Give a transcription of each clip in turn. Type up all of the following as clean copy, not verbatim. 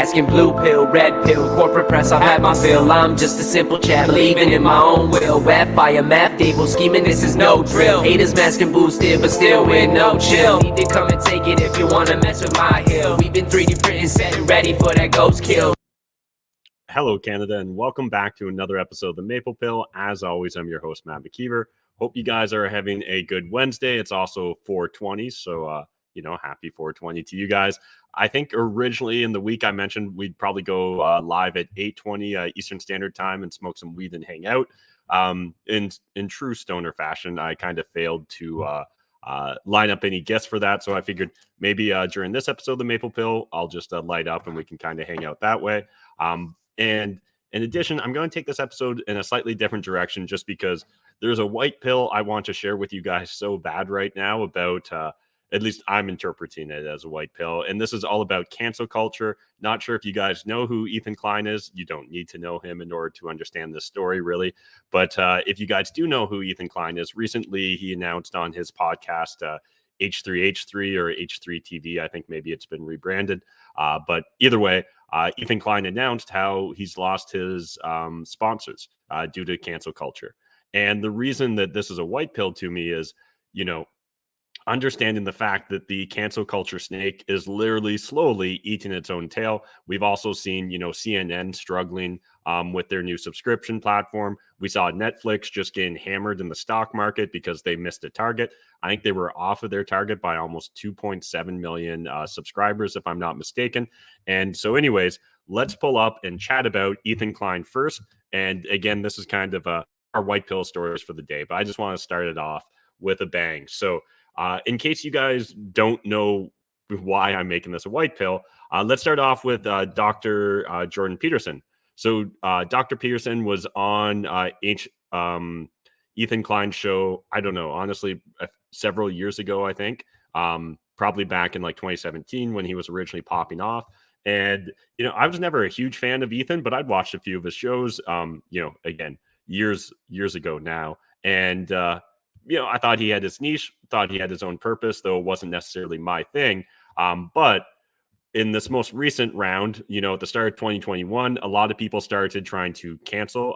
asking blue pill, red pill, corporate press, I've had my fill. I'm just a simple chat, believing in my own will. Wet fire, math table, scheming, this is no drill. Haters masking boosted, but still with no chill. Need to come and take it if you wanna mess with my hill. We've been 3D printing, set and ready for that ghost kill. Hello, Canada, and welcome back to another episode of The Maple Pill. As always, I'm your host, Matt McKeever. Hope you guys are having a good Wednesday. It's also 420, so happy 420 to you guys. I think originally in the week I mentioned we'd probably go live at 8:20 Eastern Standard Time and smoke some weed and hang out. In true stoner fashion, I kind of failed to line up any guests for that, so I figured maybe during this episode of the Maple Pill, I'll just light up and we can kind of hang out that way. And in addition, I'm going to take this episode in a slightly different direction just because there's a white pill I want to share with you guys so bad right now about at least I'm interpreting it as a white pill. And this is all about cancel culture. Not sure if you guys know who Ethan Klein is. You don't need to know him in order to understand this story, really. But if you guys do know who Ethan Klein is, recently he announced on his podcast, H3H3 or H3 TV. I think maybe it's been rebranded. But either way, Ethan Klein announced how he's lost his sponsors due to cancel culture. And the reason that this is a white pill to me is, understanding the fact that the cancel culture snake is literally slowly eating its own tail. We've also seen, CNN struggling with their new subscription platform. We saw Netflix just getting hammered in the stock market because they missed a target. I think they were off of their target by almost 2.7 million subscribers, if I'm not mistaken. And so anyways, let's pull up and chat about Ethan Klein first. And again, this is kind of our white pill stories for the day, but I just want to start it off with a bang. So in case you guys don't know why I'm making this a white pill, let's start off with Dr. Jordan Peterson. So Dr. Peterson was on Ethan Klein's show, I don't know, honestly, several years ago, I think, probably back in like 2017 when he was originally popping off. And, I was never a huge fan of Ethan, but I'd watched a few of his shows, again, years ago now. And, I thought he had his niche, thought he had his own purpose, though it wasn't necessarily my thing. But in this most recent round, at the start of 2021, a lot of people started trying to cancel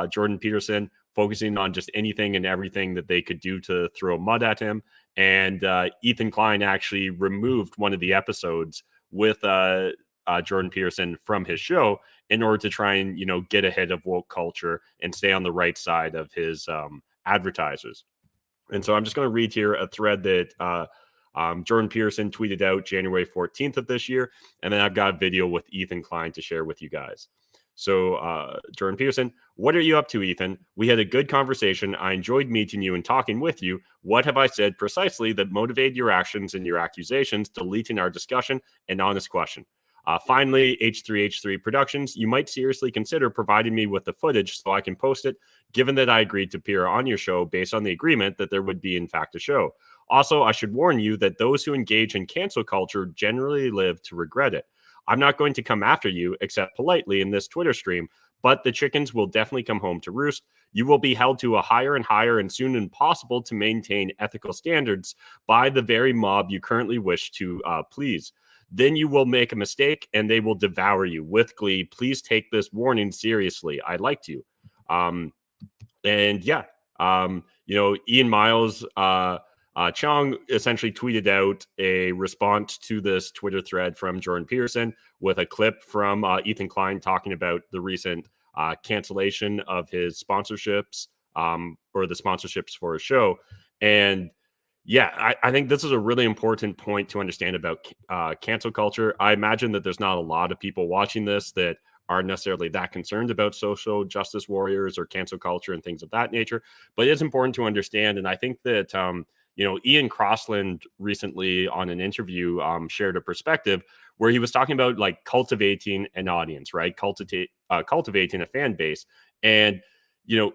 Jordan Peterson, focusing on just anything and everything that they could do to throw mud at him. And Ethan Klein actually removed one of the episodes with Jordan Peterson from his show in order to try and, get ahead of woke culture and stay on the right side of his advertisers. And so I'm just going to read here a thread that Jordan Peterson tweeted out January 14th of this year. And then I've got a video with Ethan Klein to share with you guys. So Jordan Peterson, what are you up to, Ethan? We had a good conversation. I enjoyed meeting you and talking with you. What have I said precisely that motivated your actions and your accusations, deleting our discussion? An honest question. Finally, H3H3 Productions, you might seriously consider providing me with the footage so I can post it, given that I agreed to appear on your show based on the agreement that there would be, in fact, a show. Also, I should warn you that those who engage in cancel culture generally live to regret it. I'm not going to come after you, except politely, in this Twitter stream, but the chickens will definitely come home to roost. You will be held to a higher and higher and soon impossible to maintain ethical standards by the very mob you currently wish to please. Then you will make a mistake and they will devour you with glee. Please take this warning seriously. I liked you. Ian Miles Chong essentially tweeted out a response to this Twitter thread from Jordan Peterson with a clip from Ethan Klein talking about the recent cancellation of his sponsorships or the sponsorships for his show. And yeah, I think this is a really important point to understand about cancel culture. I imagine that there's not a lot of people watching this that aren't necessarily that concerned about social justice warriors or cancel culture and things of that nature. But it's important to understand. And I think that, Ian Crossland recently on an interview shared a perspective where he was talking about like cultivating an audience, right? Cultivating a fan base. And,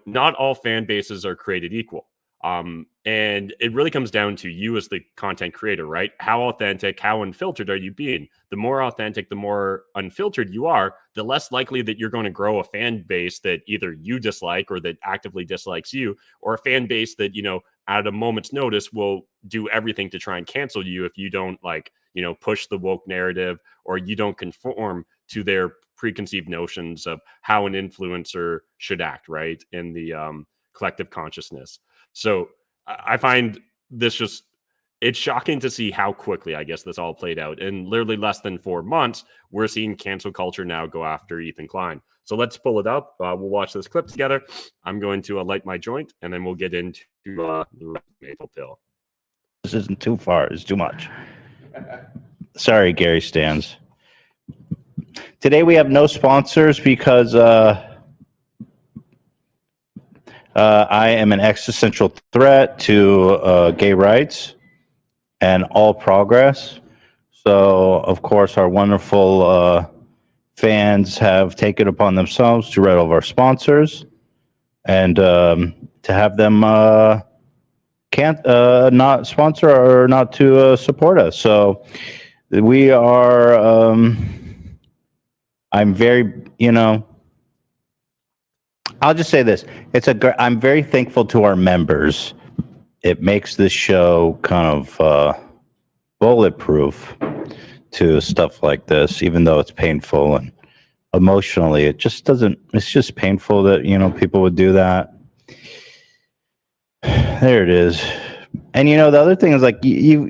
not all fan bases are created equal. And it really comes down to you as the content creator, right? How authentic, how unfiltered are you being? The more authentic, the more unfiltered you are, the less likely that you're going to grow a fan base that either you dislike or that actively dislikes you, or a fan base that, at a moment's notice will do everything to try and cancel you if you don't push the woke narrative, or you don't conform to their preconceived notions of how an influencer should act, right, in the collective consciousness. So I find this just, it's shocking to see how quickly, I guess, this all played out. In literally less than 4 months, we're seeing cancel culture now go after Ethan Klein. So let's pull it up. We'll watch this clip together. I'm going to light my joint, and then we'll get into the maple pill. This isn't too far. It's too much. Sorry, Gary Stans. Today we have no sponsors because I am an existential threat to gay rights and all progress. So, of course, our wonderful fans have taken upon themselves to write all of our sponsors and to have them can't not sponsor or not to support us. So we are, I'm very, I'll just say this. I'm very thankful to our members. It makes this show kind of bulletproof to stuff like this, even though it's painful and emotionally, it just doesn't, it's just painful that, people would do that. There it is. And, the other thing is like, you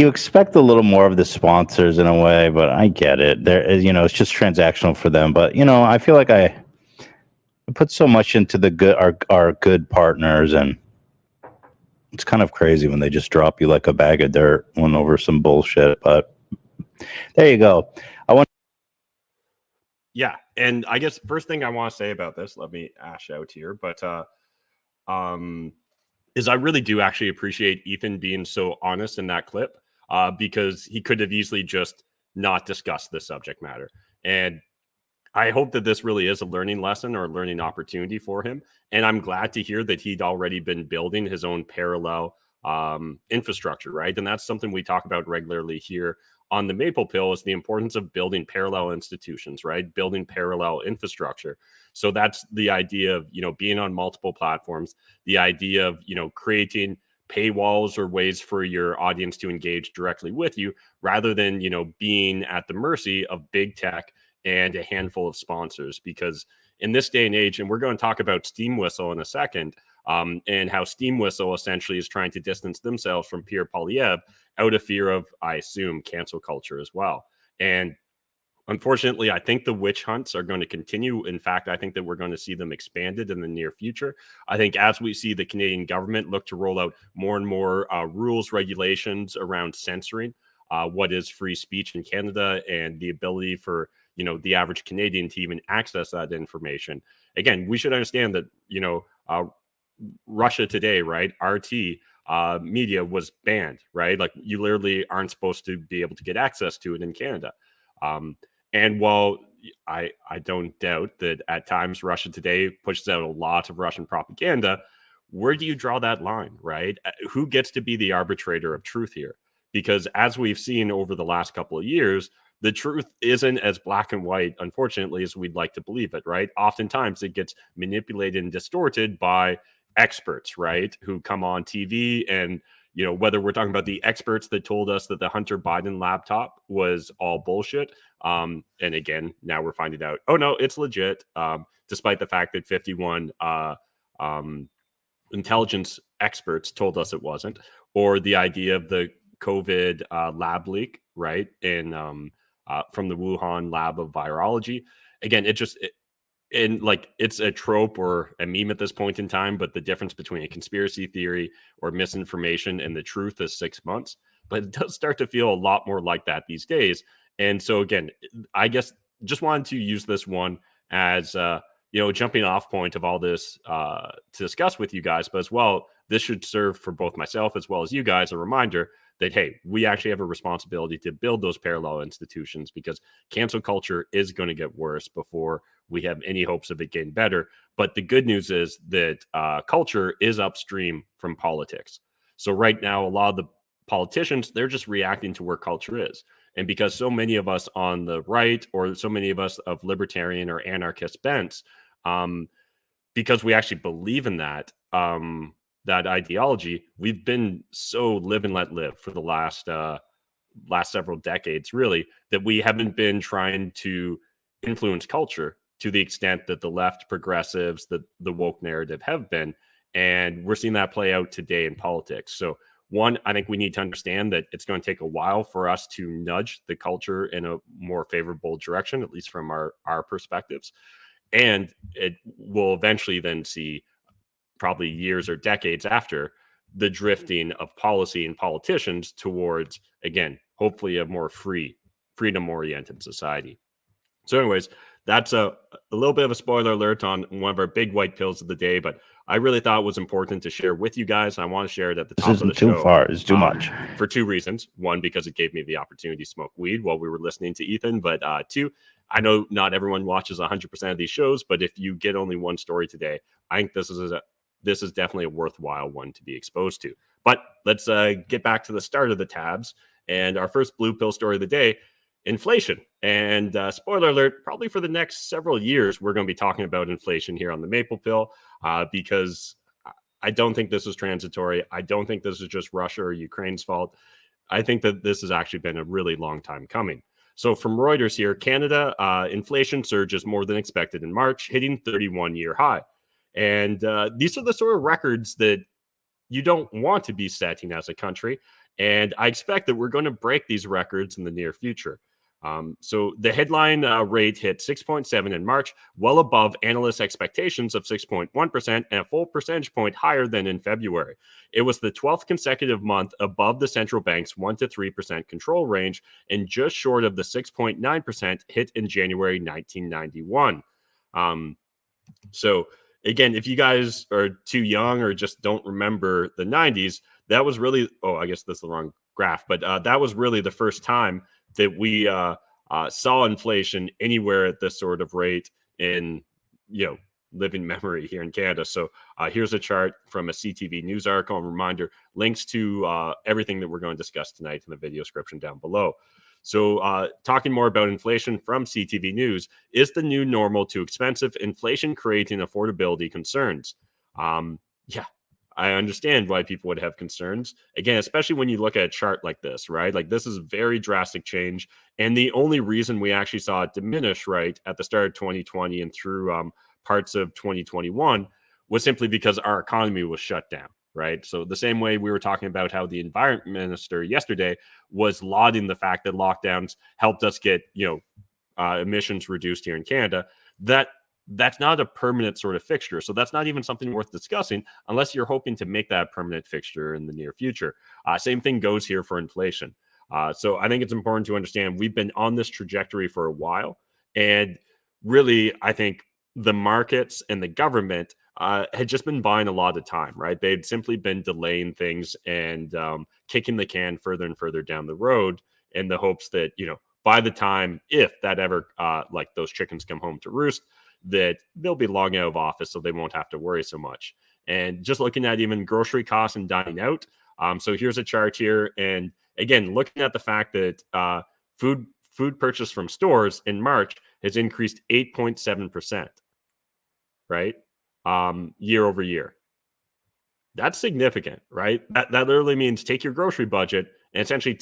expect a little more of the sponsors in a way, but I get it. There is, it's just transactional for them. But, I feel like I put so much into the good, our good partners, and it's kind of crazy when they just drop you like a bag of dirt one over some bullshit. But there you go. Yeah, and I guess first thing I want to say about this, let me ash out here, but is I really do actually appreciate Ethan being so honest in that clip, because he could have easily just not discussed this subject matter. And I hope that this really is a learning lesson or a learning opportunity for him. And I'm glad to hear that he'd already been building his own parallel infrastructure, right? And that's something we talk about regularly here on the Maple Pill, is the importance of building parallel institutions, right? Building parallel infrastructure. So that's the idea of, being on multiple platforms, the idea of, creating paywalls or ways for your audience to engage directly with you, rather than, being at the mercy of big tech and a handful of sponsors. Because in this day and age, and we're going to talk about Steam Whistle in a second, and how Steam Whistle essentially is trying to distance themselves from Pierre Poilievre out of fear of, I assume, cancel culture as well. And unfortunately, I think the witch hunts are going to continue. In fact, I think that we're going to see them expanded in the near future. I think as we see the Canadian government look to roll out more and more rules, regulations around censoring what is free speech in Canada, and the ability for the average Canadian to even access that information. Again, we should understand that Russia Today, right? RT media was banned, right? Like, you literally aren't supposed to be able to get access to it in Canada. And while I don't doubt that at times Russia Today pushes out a lot of Russian propaganda, where do you draw that line, right? Who gets to be the arbitrator of truth here? Because as we've seen over the last couple of years, the truth isn't as black and white, unfortunately, as we'd like to believe it, right? Oftentimes it gets manipulated and distorted by experts, right, who come on TV. And whether we're talking about the experts that told us that the Hunter Biden laptop was all bullshit, and again, now we're finding out, oh no, it's legit, despite the fact that 51 intelligence experts told us it wasn't, or the idea of the COVID lab leak, right, in from the Wuhan lab of virology. Again, it's a trope or a meme at this point in time, but the difference between a conspiracy theory or misinformation and the truth is 6 months. But it does start to feel a lot more like that these days. And so again, I guess just wanted to use this one as jumping off point of all this to discuss with you guys, but as well, this should serve for both myself as well as you guys a reminder that, hey, we actually have a responsibility to build those parallel institutions, because cancel culture is going to get worse before we have any hopes of it getting better. But the good news is that culture is upstream from politics. So right now, a lot of the politicians, they're just reacting to where culture is. And because so many of us on the right, or so many of us of libertarian or anarchist bents, because we actually believe in that, that ideology, we've been so live and let live for the last several decades, really, that we haven't been trying to influence culture to the extent that the left progressives, the woke narrative have been. And we're seeing that play out today in politics. So one, I think we need to understand that it's going to take a while for us to nudge the culture in a more favorable direction, at least from our perspectives. And it will eventually then see, probably years or decades after, the drifting of policy and politicians towards, again, hopefully a more freedom-oriented society. So anyways, that's a little bit of a spoiler alert on one of our big white pills of the day, but I really thought it was important to share with you guys. I want to share it at the top of the show. This isn't too far. It's too much. For two reasons. One, because it gave me the opportunity to smoke weed while we were listening to Ethan. But two, I know not everyone watches 100% of these shows, but if you get only one story today, I think this is definitely a worthwhile one to be exposed to. But let's get back to the start of the tabs. And our first blue pill story of the day, inflation. And spoiler alert, probably for the next several years, we're going to be talking about inflation here on the Maple Pill, because I don't think this is transitory. I don't think this is just Russia or Ukraine's fault. I think that this has actually been a really long time coming. So from Reuters here, Canada, inflation surges more than expected in March, hitting 31-year high. And these are the sort of records that you don't want to be setting as a country. And I expect that we're going to break these records in the near future. So the headline rate hit 6.7 in March, well above analysts' expectations of 6.1% and a full percentage point higher than in February. It was the 12th consecutive month above the central bank's 1 to 3% control range and just short of the 6.9% hit in January 1991. So again, if you guys are too young or just don't remember the 90s, that was really, I guess that's the wrong graph, but that was really the first time that we saw inflation anywhere at this sort of rate in, living memory here in Canada. So here's a chart from a CTV News article, and reminder, links to everything that we're going to discuss tonight in the video description down below. So talking more about inflation from CTV News, is the new normal too expensive? Inflation creating affordability concerns. Yeah, I understand why people would have concerns. Again, especially when you look at a chart like this, right? Like this is very drastic change. And the only reason we actually saw it diminish, right, at the start of 2020 and through parts of 2021 was simply because our economy was shut down, right? So the same way we were talking about how the environment minister yesterday was lauding the fact that lockdowns helped us get, emissions reduced here in Canada, that's not a permanent sort of fixture. So that's not even something worth discussing unless you're hoping to make that a permanent fixture in the near future. Same thing goes here for inflation. So I think it's important to understand we've been on this trajectory for a while. And really, I think the markets and the government had just been buying a lot of time, right? They'd simply been delaying things and kicking the can further and further down the road in the hopes that, by the time, if that ever, like those chickens come home to roost, that they'll be long out of office so they won't have to worry so much. And just looking at even grocery costs and dining out. So here's a chart here. And again, looking at the fact that food purchase from stores in March has increased 8.7%, right? Year over year. That's significant, right? That literally means take your grocery budget and essentially,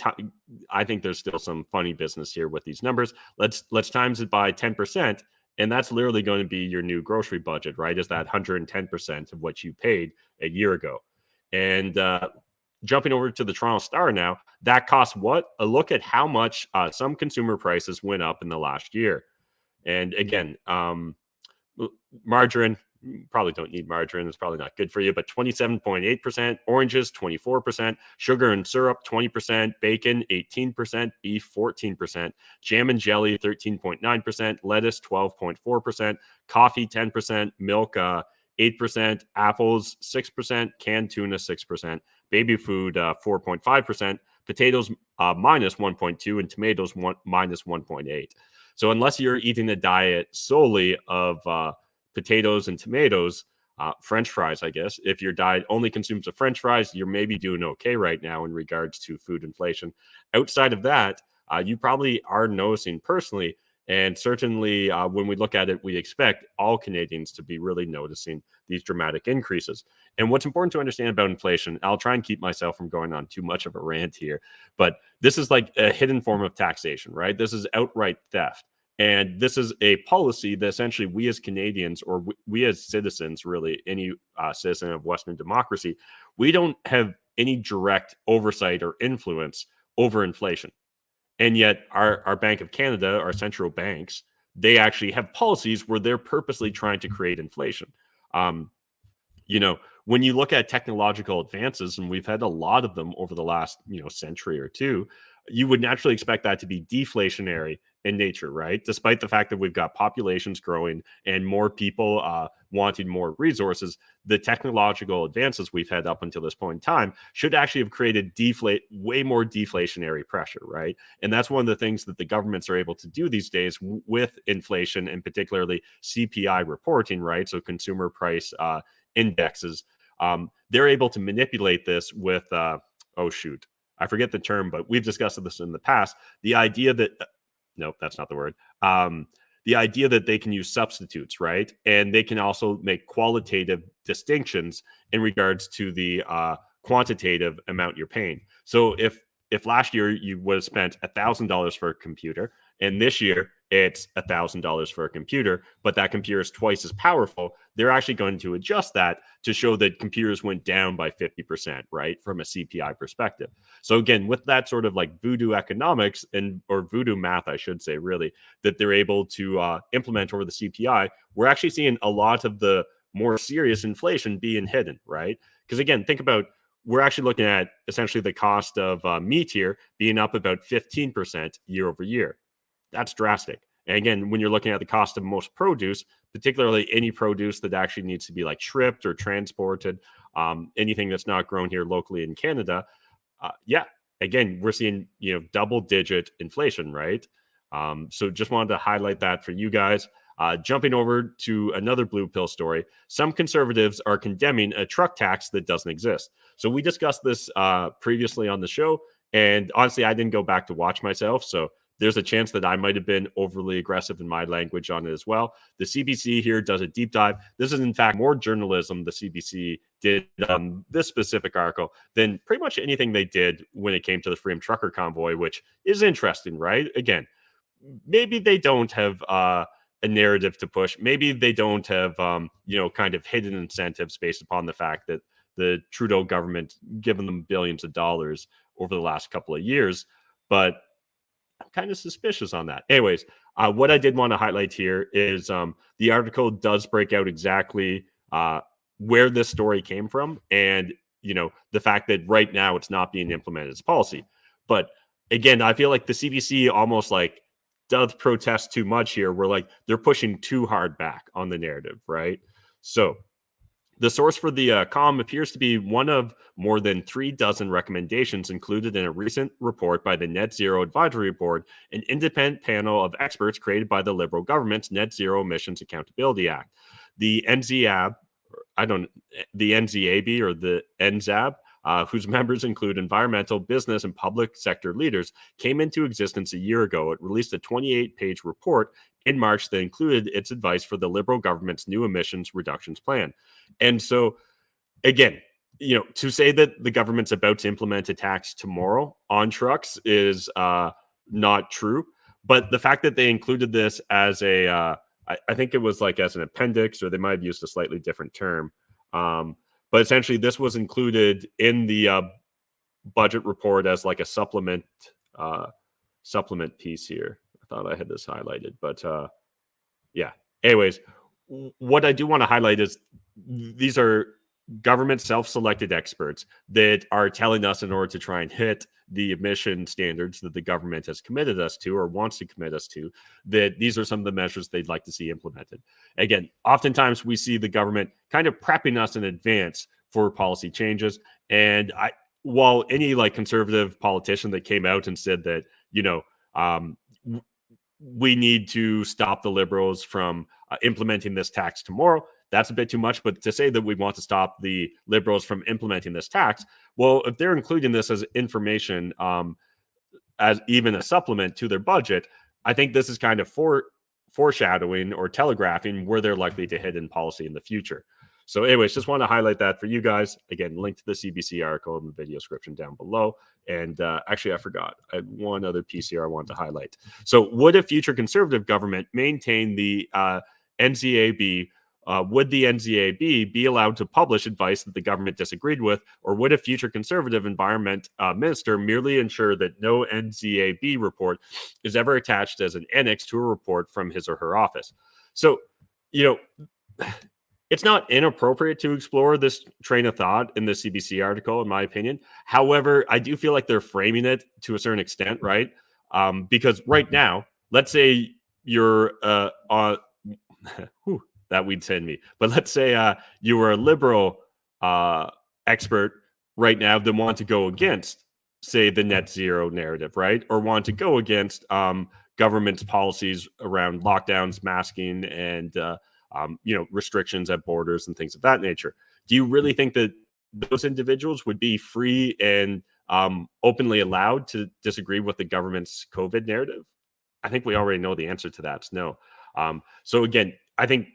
I think there's still some funny business here with these numbers. Let's times it by 10%. And that's literally going to be your new grocery budget, right? Is that 110% of what you paid a year ago. And jumping over to the Toronto Star now, that costs what? A look at how much some consumer prices went up in the last year. And again, margarine, probably don't need margarine. It's probably not good for you, but 27.8%, oranges, 24%, sugar and syrup, 20%, bacon, 18%, beef, 14%, jam and jelly, 13.9%, lettuce, 12.4%, coffee, 10%, milk, 8%, apples, 6%, canned tuna, 6%, baby food, 4.5%, potatoes, minus 1.2%, and tomatoes, minus 1.8%. So unless you're eating a diet solely of potatoes and tomatoes, French fries, I guess. If your diet only consumes the French fries, you're maybe doing okay right now in regards to food inflation. Outside of that, you probably are noticing personally And certainly when we look at it, we expect all Canadians to be really noticing these dramatic increases. And what's important to understand about inflation, I'll try and keep myself from going on too much of a rant here, but this is like a hidden form of taxation, right? This is outright theft. And this is a policy that essentially we as Canadians, or we as citizens, really, any citizen of Western democracy, we don't have any direct oversight or influence over inflation. And yet our Bank of Canada, our central banks, they actually have policies where they're purposely trying to create inflation. Um, when you look at technological advances, and we've had a lot of them over the last, century or two, you would naturally expect that to be deflationary in nature, right? Despite the fact that we've got populations growing and more people wanting more resources, the technological advances we've had up until this point in time should actually have created way more deflationary pressure, right? And that's one of the things that the governments are able to do these days with inflation, and particularly CPI reporting, right? So consumer price indexes. They're able to manipulate this with, I forget the term, but we've discussed this in the past. The idea that, nope, that's not the word. The idea that they can use substitutes, right? And they can also make qualitative distinctions in regards to the quantitative amount you're paying. So if last year you would have spent $1,000 for a computer, and this year it's $1,000 for a computer, but that computer is twice as powerful, they're actually going to adjust that to show that computers went down by 50%, right? From a CPI perspective. So again, with that sort of like voodoo economics or voodoo math, I should say, really, that they're able to implement over the CPI, we're actually seeing a lot of the more serious inflation being hidden, right? Because again, think about, we're actually looking at essentially the cost of meat here being up about 15% year over year. That's drastic. And again, when you're looking at the cost of most produce, particularly any produce that actually needs to be like shipped or transported, anything that's not grown here locally in Canada, again, we're seeing double-digit inflation, right? So just wanted to highlight that for you guys. Jumping over to another blue pill story, some conservatives are condemning a truck tax that doesn't exist. So we discussed this previously on the show, and honestly, I didn't go back to watch myself, so there's a chance that I might have been overly aggressive in my language on it as well. The CBC here does a deep dive. This is, in fact, more journalism the CBC did on this specific article than pretty much anything they did when it came to the Freedom Trucker Convoy, which is interesting, right? Again, maybe they don't have a narrative to push. Maybe they don't have, kind of hidden incentives based upon the fact that the Trudeau government given them billions of dollars over the last couple of years. But I'm kind of suspicious on that. Anyways, what I did want to highlight here is the article does break out exactly where this story came from, and the fact that right now it's not being implemented as policy. But again, I feel like the CBC almost like does protest too much here. We're like, they're pushing too hard back on the narrative, right? So the source for the column appears to be one of more than 36 recommendations included in a recent report by the Net Zero Advisory Board, an independent panel of experts created by the Liberal government's Net Zero Emissions Accountability Act. The NZAB, the NZAB or the NZAB, whose members include environmental, business, and public sector leaders, came into existence a year ago. It released a 28-page report in March that included its advice for the Liberal government's new emissions reductions plan. And so, again, to say that the government's about to implement a tax tomorrow on trucks is not true. But the fact that they included this as I think it was like as an appendix, or they might have used a slightly different term. But essentially, this was included in the budget report as like a supplement piece here. I thought I had this highlighted, but yeah. Anyways, what I do want to highlight is these are government self-selected experts that are telling us, in order to try and hit the emission standards that the government has committed us to or wants to commit us to, that these are some of the measures they'd like to see implemented. Again, oftentimes we see the government kind of prepping us in advance for policy changes. And while any like conservative politician that came out and said that, we need to stop the Liberals from implementing this tax tomorrow, that's a bit too much. But to say that we want to stop the Liberals from implementing this tax, well, if they're including this as information, as even a supplement to their budget, I think this is kind of foreshadowing or telegraphing where they're likely to head in policy in the future. So anyways, just want to highlight that for you guys. Again, link to the CBC article in the video description down below. And actually, I forgot. I had one other piece here I want to highlight. So would a future Conservative government maintain the NZAB? Would the NZAB be allowed to publish advice that the government disagreed with, or would a future Conservative environment minister merely ensure that no NZAB report is ever attached as an annex to a report from his or her office? So, it's not inappropriate to explore this train of thought in the CBC article, in my opinion. However, I do feel like they're framing it to a certain extent, right? Because right now, let's say you're on... that we'd send me. But let's say you were a liberal expert right now that want to go against, say, the net zero narrative, right? Or want to go against government's policies around lockdowns, masking, and restrictions at borders and things of that nature. Do you really think that those individuals would be free and openly allowed to disagree with the government's COVID narrative? I think we already know the answer to that. It's no. So again, I think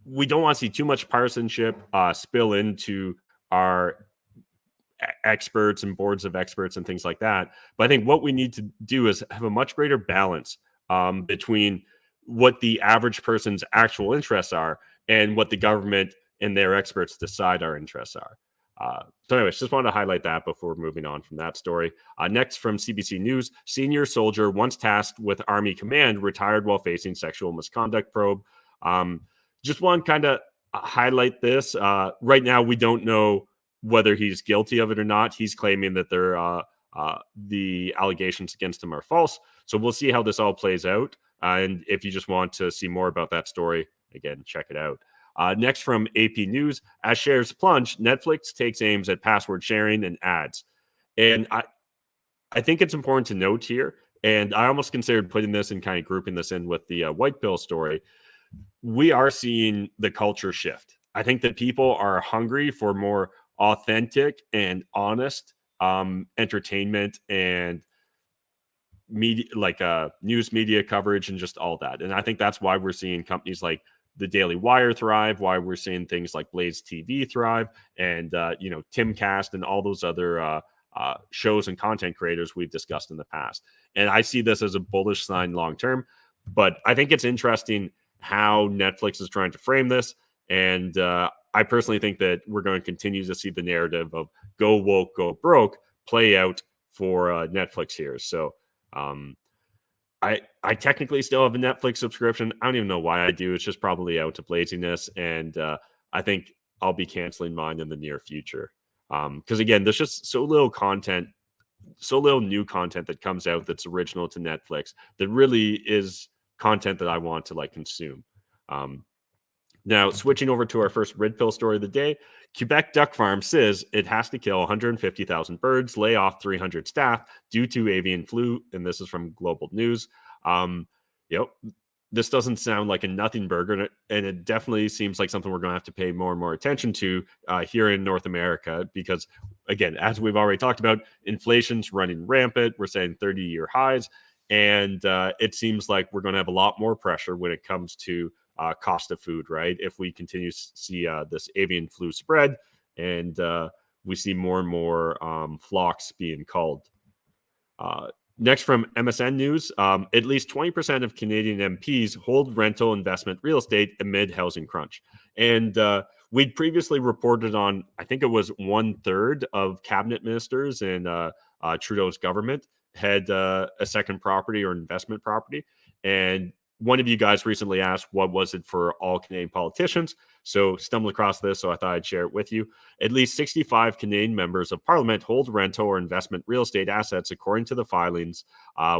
we don't want to see too much partisanship spill into our experts and boards of experts and things like that. But I think what we need to do is have a much greater balance between what the average person's actual interests are and what the government and their experts decide our interests are. So anyways, just wanted to highlight that before moving on from that story. Next from CBC News, senior soldier once tasked with Army command retired while facing sexual misconduct probe. Just want to kind of highlight this. Right now, we don't know whether he's guilty of it or not. He's claiming that the allegations against him are false. So we'll see how this all plays out. And if you just want to see more about that story, again, check it out. Next from AP News, as shares plunge, Netflix takes aims at password sharing and ads. And I think it's important to note here, and I almost considered putting this and kind of grouping this in with the white pill story. We are seeing the culture shift. I think that people are hungry for more authentic and honest entertainment and media, like news media coverage and just all that. And I think that's why we're seeing companies like the Daily Wire thrive, why we're seeing things like Blaze TV thrive, and Timcast and all those other shows and content creators we've discussed in the past. And I see this as a bullish sign long term, but I think it's interesting how Netflix is trying to frame this. And I personally think that we're going to continue to see the narrative of go woke, go broke play out for Netflix here. So I technically still have a Netflix subscription. I don't even know why I do. It's just probably out of laziness. And I think I'll be canceling mine in the near future. Because again, there's just so little content, so little new content that comes out that's original to Netflix that really is content that I want to consume. Now, switching over to our first red pill story of the day, Quebec Duck Farm says it has to kill 150,000 birds, lay off 300 staff due to avian flu. And this is from Global News. This doesn't sound like a nothing burger, and it definitely seems like something we're going to have to pay more and more attention to here in North America, because, again, as we've already talked about, inflation's running rampant. We're saying 30-year highs, and it seems like we're going to have a lot more pressure when it comes to cost of food, right? If we continue to see this avian flu spread and we see more and more flocks being culled. Next from MSN News, at least 20% of Canadian MPs hold rental investment real estate amid housing crunch. And we'd previously reported on, I think it was 1/3 of cabinet ministers in Trudeau's government had a second property or investment property. And one of you guys recently asked, what was it for all Canadian politicians? So stumbled across this, so I thought I'd share it with you. At least 65 Canadian members of parliament hold rental or investment real estate assets, according to the filings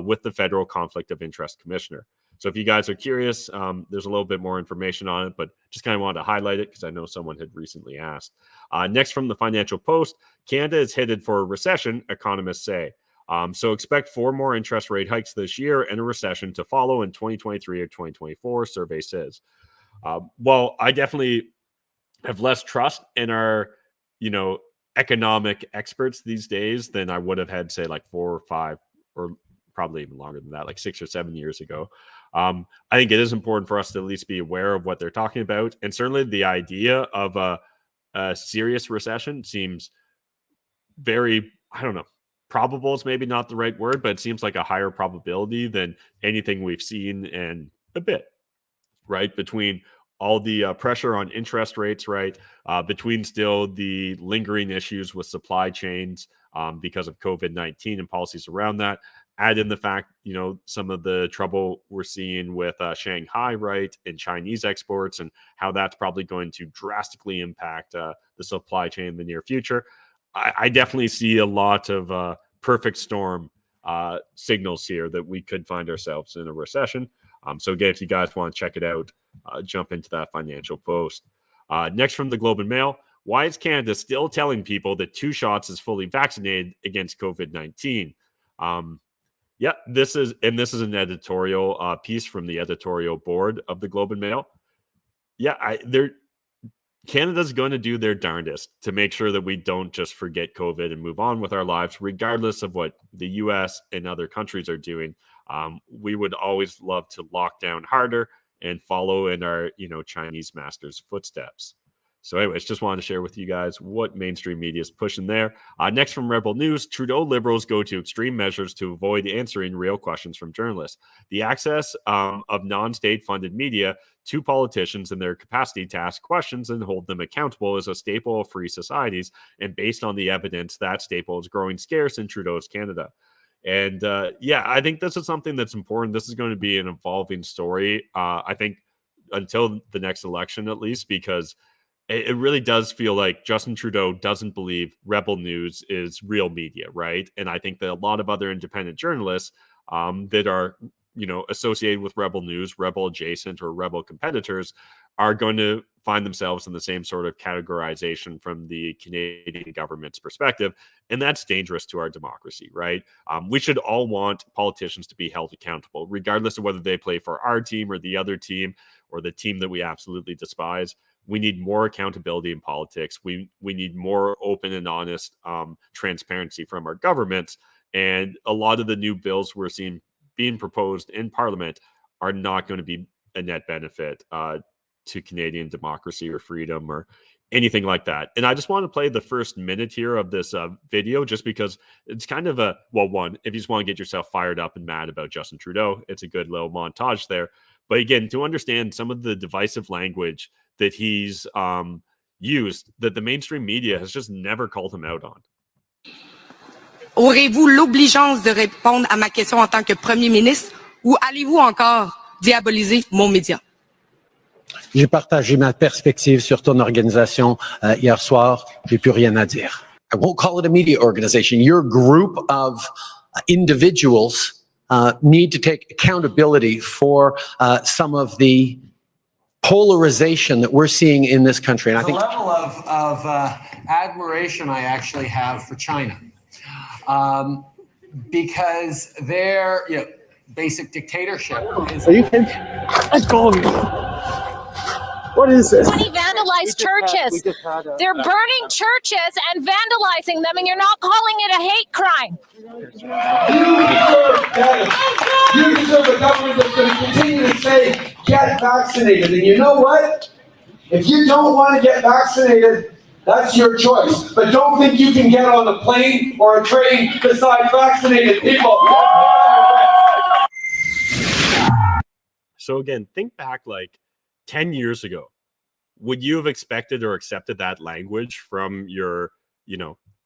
with the Federal Conflict of Interest Commissioner. So if you guys are curious, there's a little bit more information on it, but just kind of wanted to highlight it because I know someone had recently asked. Next from the Financial Post, Canada is headed for a recession, economists say. So expect 4 more interest rate hikes this year and a recession to follow in 2023 or 2024, survey says. Well, I definitely have less trust in our, economic experts these days than I would have had, say, 4 or 5 or probably even longer than that, like 6 or 7 years ago. I think it is important for us to at least be aware of what they're talking about. And certainly the idea of a serious recession seems very, I don't know, probable is maybe not the right word, but it seems like a higher probability than anything we've seen in a bit, right? Between all the pressure on interest rates, right? Between still the lingering issues with supply chains because of COVID-19 and policies around that. Add in the fact, some of the trouble we're seeing with Shanghai, right, and Chinese exports, and how that's probably going to drastically impact the supply chain in the near future. I definitely see a lot of perfect storm signals here that we could find ourselves in a recession. So again, if you guys want to check it out, jump into that Financial Post. Next from the Globe and Mail, why is Canada still telling people that 2 shots is fully vaccinated against COVID-19? Yeah, this is an editorial piece from the editorial board of the Globe and Mail. Yeah, Canada's going to do their darndest to make sure that we don't just forget COVID and move on with our lives, regardless of what the US and other countries are doing. We would always love to lock down harder and follow in our, Chinese masters' footsteps. So anyways, just wanted to share with you guys what mainstream media is pushing there. Next from Rebel News, Trudeau Liberals go to extreme measures to avoid answering real questions from journalists. The access of non-state funded media to politicians in their capacity to ask questions and hold them accountable is a staple of free societies. And based on the evidence, that staple is growing scarce in Trudeau's Canada. And I think this is something that's important. This is going to be an evolving story, I think, until the next election, at least, because it really does feel like Justin Trudeau doesn't believe Rebel News is real media, right? And I think that a lot of other independent journalists that are, associated with Rebel News, Rebel adjacent, or Rebel competitors are going to find themselves in the same sort of categorization from the Canadian government's perspective. And that's dangerous to our democracy, right? We should all want politicians to be held accountable, regardless of whether they play for our team or the other team or the team that we absolutely despise. We need more accountability in politics. We need more open and honest transparency from our governments. And a lot of the new bills we're seeing being proposed in Parliament are not going to be a net benefit to Canadian democracy or freedom or anything like that. And I just want to play the first minute here of this video, just because it's kind of one, if you just want to get yourself fired up and mad about Justin Trudeau, it's a good little montage there. But again, to understand some of the divisive language that he's used, that the mainstream media has just never called him out on. Aurez-vous l'obligeance de répondre à ma question en tant que Premier ministre ou allez-vous encore diaboliser mon média? J'ai partagé ma perspective sur ton organisation hier soir. J'ai plus rien à dire. I won't call it a media organization. Your group of individuals need to take accountability for some of the polarization that we're seeing in this country. And I think the level of admiration I actually have for China, because their basic dictatorship is. Are you kidding? Let's go. What is this? When he vandalized churches, they're burning churches and vandalizing them, and you're not calling it a hate crime. You deserve a government that's going to continue to say, get vaccinated. And you know what? If you don't want to get vaccinated, that's your choice. But don't think you can get on a plane or a train beside vaccinated people. So again, think back like 10 years ago. Would you have expected or accepted that language from your,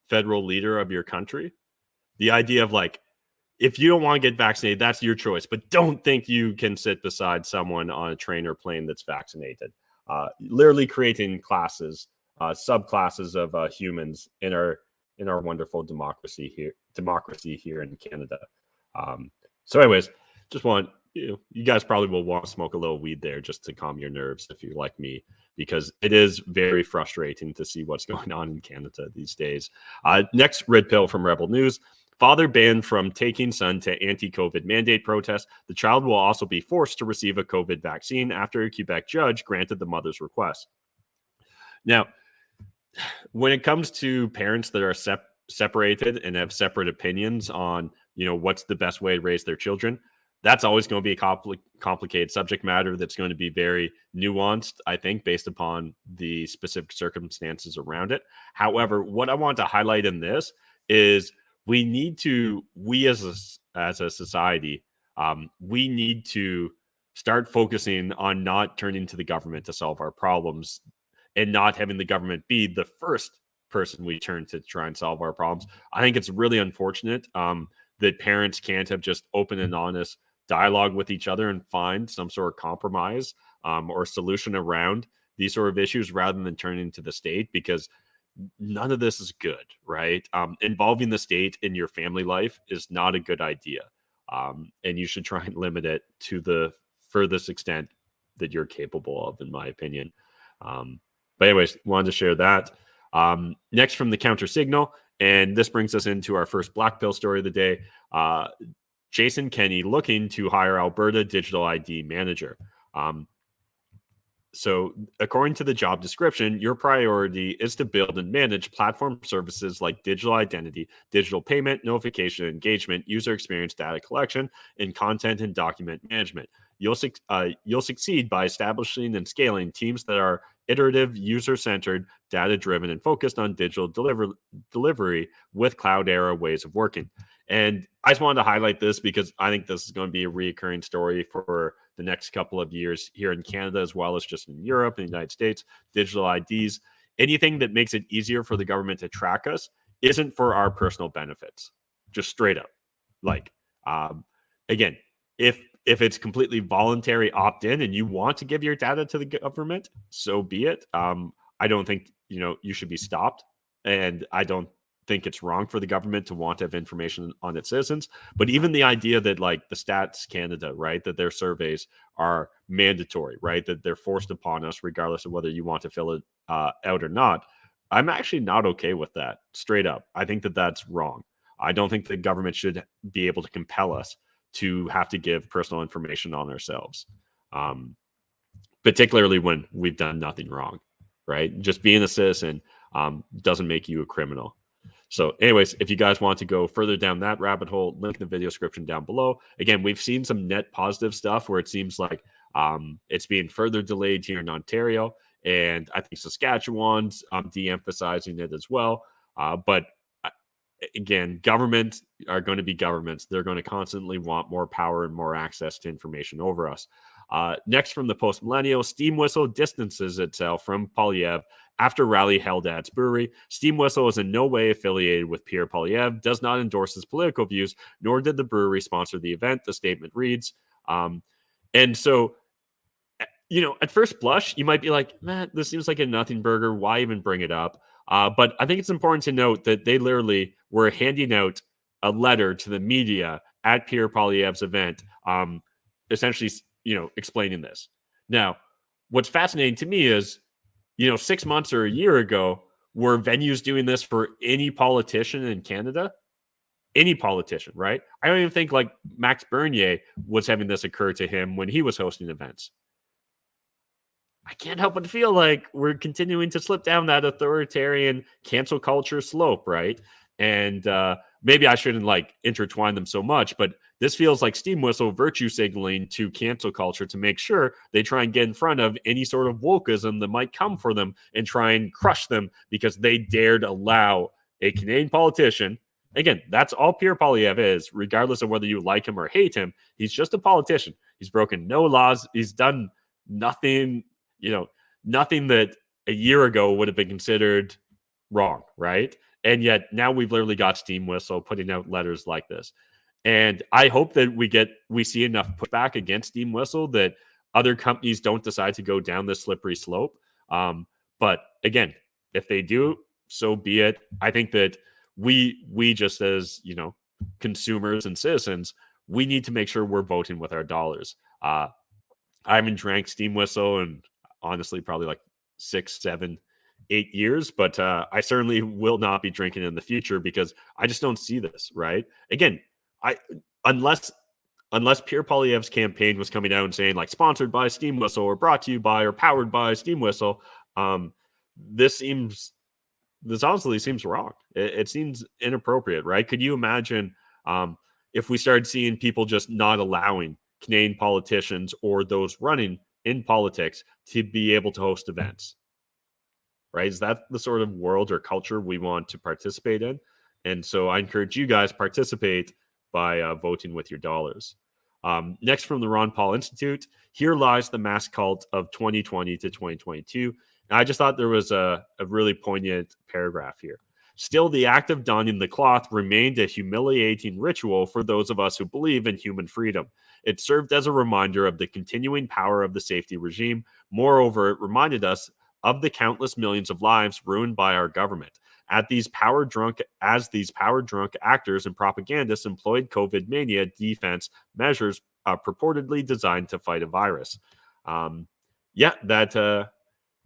federal leader of your country? The idea of like, if you don't want to get vaccinated, that's your choice, but don't think you can sit beside someone on a train or plane that's vaccinated. Literally creating classes, subclasses of humans in our wonderful democracy here in Canada. So anyways, just want, you guys probably will want to smoke a little weed there just to calm your nerves if you're like me, because it is very frustrating to see what's going on in Canada these days. Next red pill from Rebel News. Father banned from taking son to anti-COVID mandate protest. The child will also be forced to receive a COVID vaccine after a Quebec judge granted the mother's request. Now, when it comes to parents that are separated and have separate opinions on, what's the best way to raise their children. That's always going to be a complicated subject matter that's going to be very nuanced, I think, based upon the specific circumstances around it. However, what I want to highlight in this is we as a society, we need to start focusing on not turning to the government to solve our problems and not having the government be the first person we turn to try and solve our problems. I think it's really unfortunate that parents can't have just open and honest dialogue with each other and find some sort of compromise or solution around these sort of issues rather than turning to the state, because none of this is good, right? Involving the state in your family life is not a good idea. And you should try and limit it to the furthest extent that you're capable of, in my opinion. But anyways, wanted to share that. Next from the counter signal, and this brings us into our first black pill story of the day. Jason Kenney looking to hire Alberta Digital ID Manager. So according to the job description, your priority is to build and manage platform services like digital identity, digital payment, notification engagement, user experience data collection, and content and document management. You'll succeed by establishing and scaling teams that are iterative, user-centered, data-driven, and focused on digital delivery with cloud-era ways of working. And I just wanted to highlight this because I think this is going to be a recurring story for the next couple of years here in Canada, as well as just in Europe and the United States. Digital IDs, anything that makes it easier for the government to track us isn't for our personal benefits, just straight up. Like, again, if it's completely voluntary opt-in and you want to give your data to the government, so be it. I don't think, you should be stopped. And I don't think it's wrong for the government to want to have information on its citizens. But even the idea that like the Stats Canada, right, that their surveys are mandatory, right, that they're forced upon us regardless of whether you want to fill it out or not, I'm actually not okay with that, straight up. I think that that's wrong. I don't think the government should be able to compel us to have to give personal information on ourselves, particularly when we've done nothing wrong, right? Just being a citizen doesn't make you a criminal. So anyways, if you guys want to go further down that rabbit hole, link in the video description down below. Again, we've seen some net positive stuff where it seems like it's being further delayed here in Ontario. And I think Saskatchewan's de-emphasizing it as well. But again, governments are going to be governments. They're going to constantly want more power and more access to information over us. Next from the post-millennial, Steam Whistle distances itself from Poilievre after rally held at its brewery. Steam Whistle is in no way affiliated with Pierre Poilievre, does not endorse his political views, nor did the brewery sponsor the event, the statement reads. And so, at first blush, you might be like, man, this seems like a nothing burger. Why even bring it up? But I think it's important to note that they literally were handing out a letter to the media at Pierre Poilievre's event, essentially, explaining this. Now, what's fascinating to me is, 6 months or a year ago, were venues doing this for any politician in Canada? Any politician, right? I don't even think like Max Bernier was having this occur to him when he was hosting events. I can't help but feel like we're continuing to slip down that authoritarian cancel culture slope, right? And maybe I shouldn't intertwine them so much, but this feels like Steam Whistle virtue signaling to cancel culture to make sure they try and get in front of any sort of wokeism that might come for them and try and crush them because they dared allow a Canadian politician. Again, that's all Pierre Poilievre is, regardless of whether you like him or hate him. He's just a politician. He's broken no laws. He's done nothing, nothing that a year ago would have been considered wrong, right? And yet now we've literally got Steam Whistle putting out letters like this. And I hope that we see enough pushback against Steam Whistle that other companies don't decide to go down this slippery slope. But again, if they do, so be it. I think that we just as, consumers and citizens, we need to make sure we're voting with our dollars. I haven't drank Steam Whistle in honestly probably like 6, 7, 8 years, but I certainly will not be drinking in the future because I just don't see this, right? Again, unless Pierre Poilievre's campaign was coming out and saying like sponsored by Steam Whistle or brought to you by or powered by Steam Whistle, this seems this honestly seems wrong. It seems inappropriate, right? Could you imagine if we started seeing people just not allowing Canadian politicians or those running in politics to be able to host events, right? Is that the sort of world or culture we want to participate in? And so I encourage you guys participate by voting with your dollars. Next, from the Ron Paul Institute, here lies the mass cult of 2020 to 2022. And I just thought there was a really poignant paragraph here. Still, the act of donning the cloth remained a humiliating ritual for those of us who believe in human freedom. It served as a reminder of the continuing power of the safety regime. Moreover, it reminded us of the countless millions of lives ruined by our government. As these power drunk actors and propagandists employed COVID mania defense measures purportedly designed to fight a virus.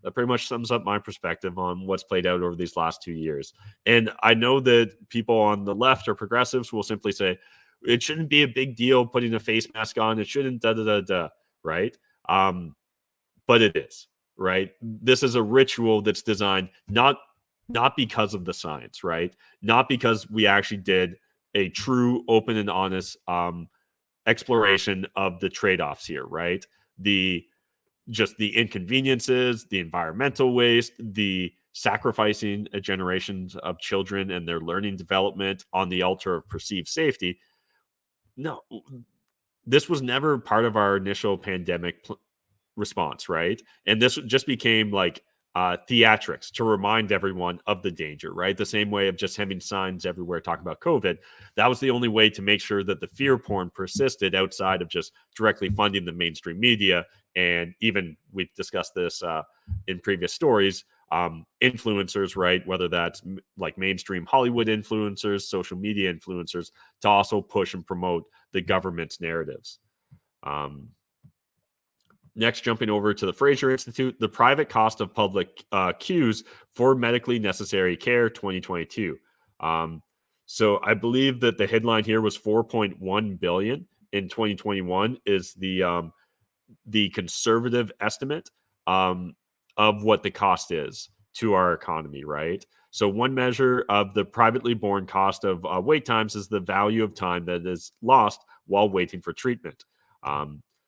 That pretty much sums up my perspective on what's played out over these last 2 years. And I know that people on the left or progressives will simply say, it shouldn't be a big deal putting a face mask on. It shouldn't right? But it is, right? This is a ritual that's designed not because of the science, right? Not because we actually did a true, open and honest exploration of the trade-offs here, right? Just the inconveniences, the environmental waste, the sacrificing generations of children and their learning development on the altar of perceived safety. No, this was never part of our initial pandemic response, right? And this just became like theatrics to remind everyone of the danger, right? The same way of just having signs everywhere talking about COVID. That was the only way to make sure that the fear porn persisted outside of just directly funding the mainstream media. And even we've discussed this in previous stories, influencers, right? Whether that's like mainstream Hollywood influencers, social media influencers, to also push and promote the government's narratives. Next, jumping over to the Fraser Institute, the private cost of public queues for medically necessary care 2022. So I believe that the headline here was 4.1 billion in 2021 is the conservative estimate of what the cost is to our economy, right? So one measure of the privately borne cost of wait times is the value of time that is lost while waiting for treatment.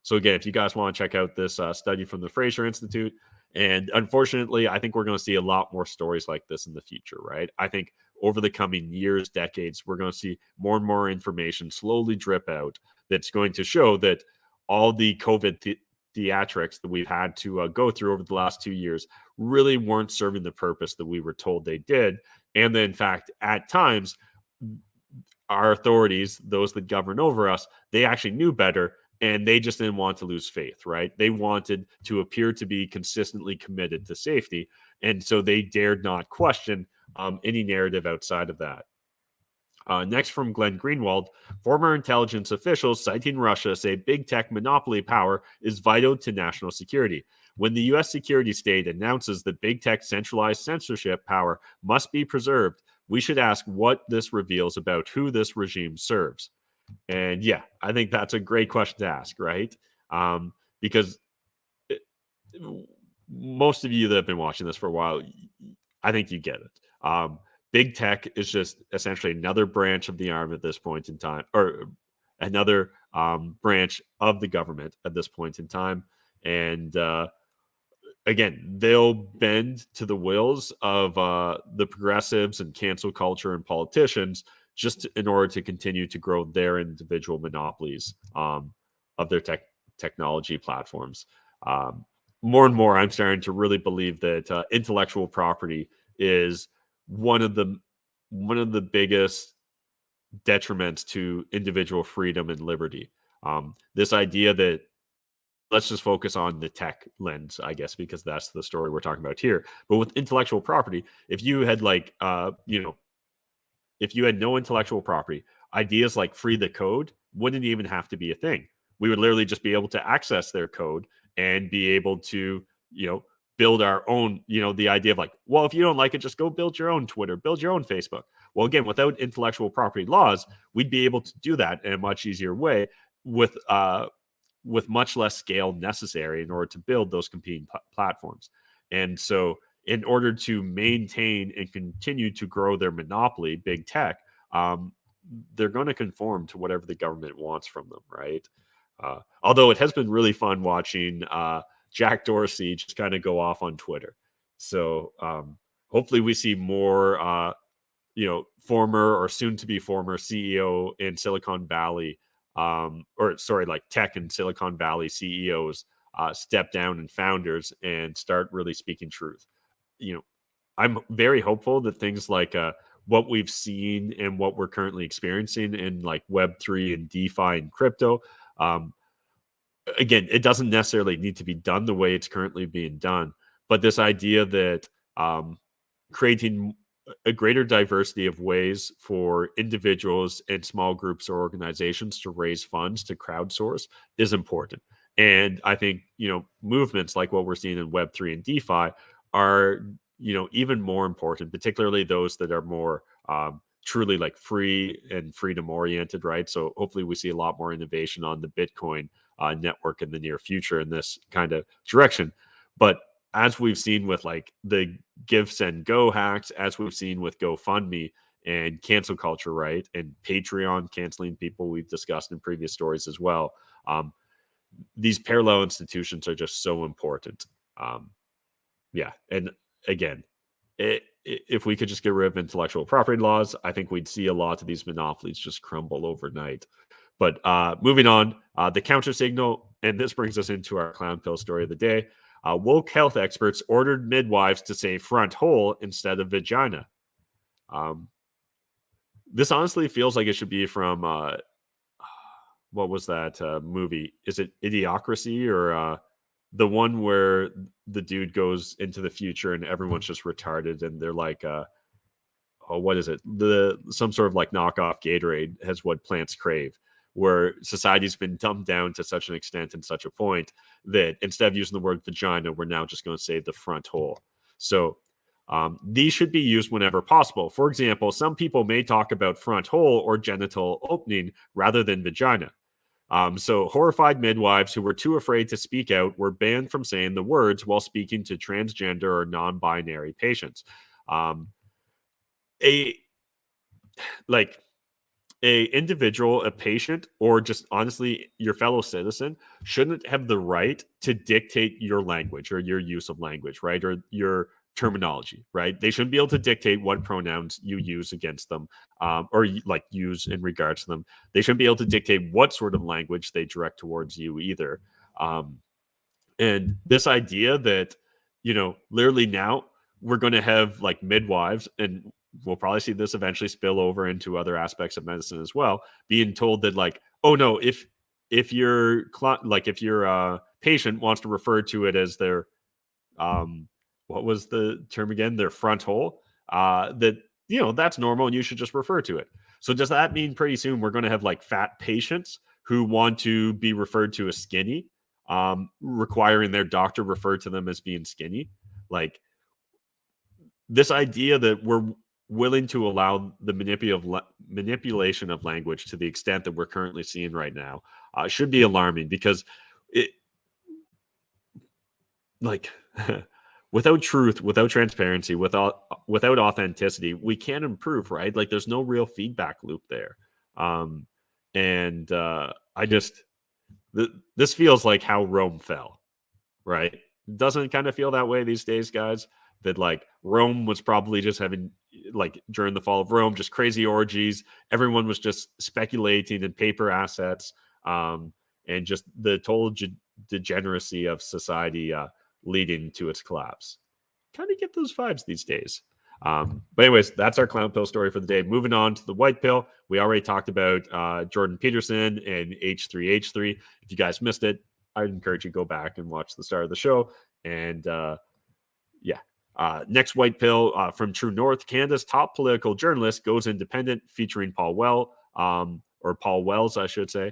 So again, if you guys want to check out this study from the Fraser Institute, and unfortunately, I think we're going to see a lot more stories like this in the future, right? I think over the coming years, decades, we're going to see more and more information slowly drip out that's going to show that all the COVID theatrics that we've had to go through over the last 2 years really weren't serving the purpose that we were told they did. And then, in fact, at times, our authorities, those that govern over us, they actually knew better. And they just didn't want to lose faith, right? They wanted to appear to be consistently committed to safety. And so they dared not question any narrative outside of that. Next, from Glenn Greenwald, former intelligence officials citing Russia say big tech monopoly power is vital to national security. When the U.S. security state announces that big tech centralized censorship power must be preserved, we should ask what this reveals about who this regime serves. And yeah, I think that's a great question to ask, right? Because most of you that have been watching this for a while, I think you get it. Big tech is just essentially another branch of the arm at this point in time, or another branch of the government at this point in time. And again, they'll bend to the wills of the progressives and cancel culture and politicians just in order to continue to grow their individual monopolies of their technology platforms. More and more, I'm starting to really believe that intellectual property is one of the biggest detriments to individual freedom and liberty. This idea that let's just focus on the tech lens, I guess, because that's the story we're talking about here. But with intellectual property, if you had if you had no intellectual property, ideas like free the code wouldn't even have to be a thing. We would literally just be able to access their code and be able to, build our own, the idea of like, well, if you don't like it, just go build your own Twitter, build your own Facebook. Well, again, without intellectual property laws, we'd be able to do that in a much easier way with much less scale necessary in order to build those competing platforms. And so in order to maintain and continue to grow their monopoly, big tech, they're going to conform to whatever the government wants from them, right? Although it has been really fun watching Jack Dorsey just kind of go off on Twitter. So hopefully we see more, former or soon to be former CEO in Silicon Valley, like tech and Silicon Valley CEOs step down and founders and start really speaking truth. I'm very hopeful that things like what we've seen and what we're currently experiencing in like Web3 and DeFi and crypto, again, it doesn't necessarily need to be done the way it's currently being done, but this idea that creating a greater diversity of ways for individuals and small groups or organizations to raise funds to crowdsource is important. And I think, movements like what we're seeing in Web3 and DeFi are, even more important, particularly those that are more truly like free and freedom oriented, right? So hopefully we see a lot more innovation on the Bitcoin network in the near future in this kind of direction. But as we've seen with like the Give, Send, Go hacks, as we've seen with GoFundMe and cancel culture, right? And Patreon canceling people, we've discussed in previous stories as well. These parallel institutions are just so important. And again, if we could just get rid of intellectual property laws, I think we'd see a lot of these monopolies just crumble overnight. But moving on, the counter signal, and this brings us into our clown pill story of the day. Woke health experts ordered midwives to say front hole instead of vagina. This honestly feels like it should be from, what was that movie? Is it Idiocracy or the one where the dude goes into the future and everyone's just retarded and they're like, what is it? Some sort of like knockoff Gatorade has what plants crave, where society's been dumbed down to such an extent and such a point that instead of using the word vagina, we're now just going to say the front hole. So these should be used whenever possible. For example, some people may talk about front hole or genital opening rather than vagina. So horrified midwives who were too afraid to speak out were banned from saying the words while speaking to transgender or non-binary patients. A individual, a patient, or just honestly your fellow citizen shouldn't have the right to dictate your language or your use of language, right? Or your terminology, right? They shouldn't be able to dictate what pronouns you use against them, or like use in regards to them. They shouldn't be able to dictate what sort of language they direct towards you either. And this idea that, literally now we're going to have like midwives, and we'll probably see this eventually spill over into other aspects of medicine as well, being told that like, oh no, if your patient wants to refer to it as their, what was the term again? Their front hole, that, that's normal and you should just refer to it. So does that mean pretty soon we're going to have like fat patients who want to be referred to as skinny, requiring their doctor refer to them as being skinny? Like this idea that we're willing to allow the manipulation of language to the extent that we're currently seeing right now should be alarming, because it like without truth, without transparency, without authenticity, we can't improve, right? Like there's no real feedback loop there. This feels like how Rome fell, right? Doesn't it kind of feel that way these days, guys? That like Rome was probably just having, like during the fall of Rome, just crazy orgies. Everyone was just speculating in paper assets, and just the total degeneracy of society leading to its collapse. Kind of get those vibes these days. But anyways, that's our clown pill story for the day. Moving on to the white pill. We already talked about Jordan Peterson and H3H3. If you guys missed it, I'd encourage you to go back and watch the start of the show. And next white pill from True North. Canada's top political journalist goes independent, featuring Paul Wells, I should say.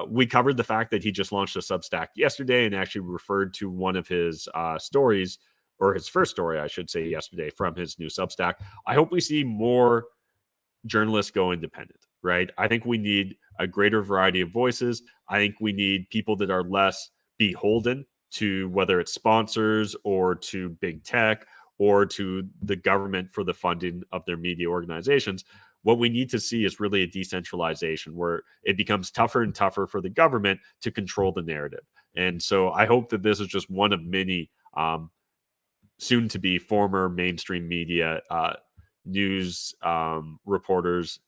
We covered the fact that he just launched a Substack yesterday and actually referred to one of his stories, or his first story, I should say, yesterday from his new Substack. I hope we see more journalists go independent, right? I think we need a greater variety of voices. I think we need people that are less beholden to whether it's sponsors or to big tech or to the government for the funding of their media organizations. What we need to see is really a decentralization where it becomes tougher and tougher for the government to control the narrative. And so I hope that this is just one of many soon to be former mainstream media news reporters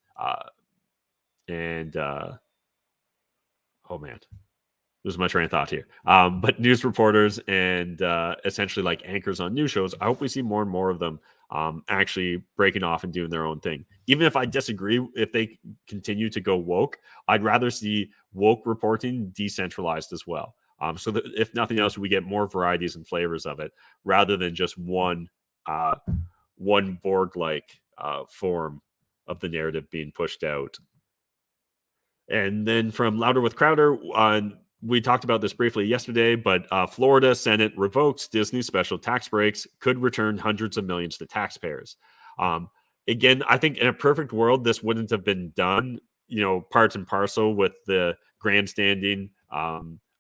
and oh man, there's my train of thought here. But news reporters and essentially like anchors on news shows, I hope we see more and more of them actually breaking off and doing their own thing. Even if I disagree, if they continue to go woke, I'd rather see woke reporting decentralized as well. So that if nothing else, we get more varieties and flavors of it rather than just one Borg-like form of the narrative being pushed out. And then from Louder with Crowder, we talked about this briefly yesterday, but Florida Senate revokes Disney special tax breaks, could return hundreds of millions to taxpayers. Again, I think in a perfect world, this wouldn't have been done, parts and parcel with the grandstanding